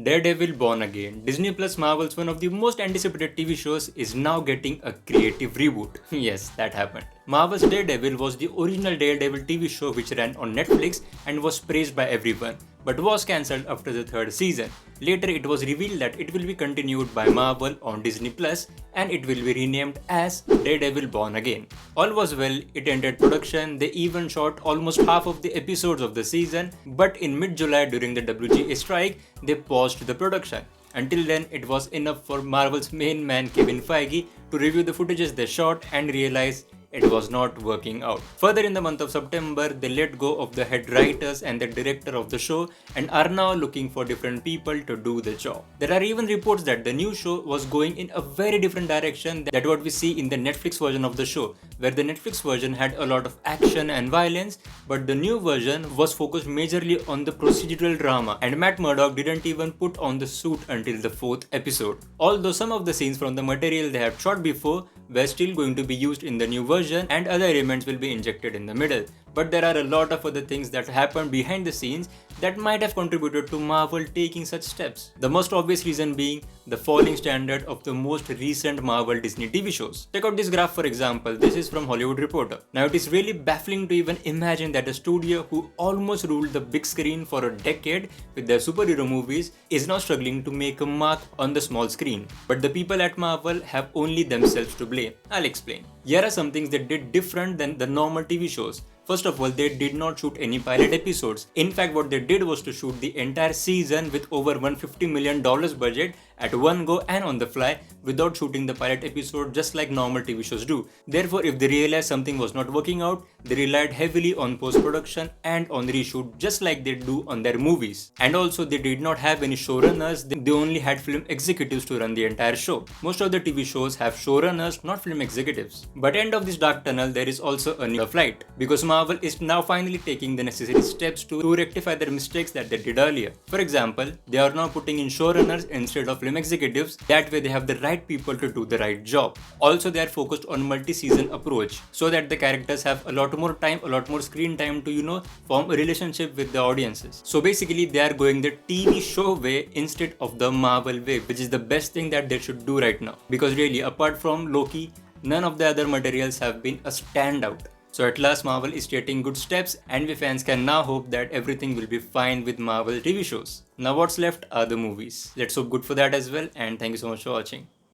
Daredevil Born Again, Disney Plus Marvel's one of the most anticipated TV shows, is now getting a creative reboot. Yes, that happened. Marvel's Daredevil was the original Daredevil TV show which ran on Netflix and was praised by everyone, but was cancelled after the third season. Later, it was revealed that it will be continued by Marvel on Disney Plus and it will be renamed as Daredevil Born Again. All was well, it entered production, they even shot almost half of the episodes of the season, but in mid-July during the WGA strike, they paused the production. Until then, it was enough for Marvel's main man Kevin Feige to review the footages they shot and realize it was not working out. Further, in the month of September, they let go of the head writers and the director of the show and are now looking for different people to do the job. There are even reports that the new show was going in a very different direction than what we see in the Netflix version of the show, where the Netflix version had a lot of action and violence, but the new version was focused majorly on the procedural drama, and Matt Murdock didn't even put on the suit until the fourth episode. Although some of the scenes from the material they had shot before were still going to be used in the new version and other elements will be injected in the middle. But there are a lot of other things that happened behind the scenes that might have contributed to Marvel taking such steps. The most obvious reason being the falling standard of the most recent Marvel Disney TV shows. Check out this graph for example, this is from Hollywood Reporter. Now it is really baffling to even imagine that a studio who almost ruled the big screen for a decade with their superhero movies is now struggling to make a mark on the small screen. But the people at Marvel have only themselves to blame. I'll explain. Here are some things they did different than the normal TV shows. First of all, they did not shoot any pilot episodes. In fact, what they did was to shoot the entire season with over $150 million budget at one go and on the fly without shooting the pilot episode just like normal TV shows do. Therefore, if they realized something was not working out, they relied heavily on post-production and on reshoot just like they do on their movies. And also, they did not have any showrunners, they only had film executives to run the entire show. Most of the TV shows have showrunners, not film executives. But end of this dark tunnel, there is also a new light, because Marvel is now finally taking the necessary steps to rectify their mistakes that they did earlier. For example, they are now putting in showrunners instead of film executives, that way they have the right people to do the right job. Also, they are focused on multi-season approach so that the characters have a lot more time, a lot more screen time to form a relationship with the audiences. So basically they are going the TV show way instead of the Marvel way, which is the best thing that they should do right now, because really apart from Loki, none of the other materials have been a standout. So at last Marvel is taking good steps and we fans can now hope that everything will be fine with Marvel TV shows. Now what's left are the movies. Let's hope good for that as well, and thank you so much for watching.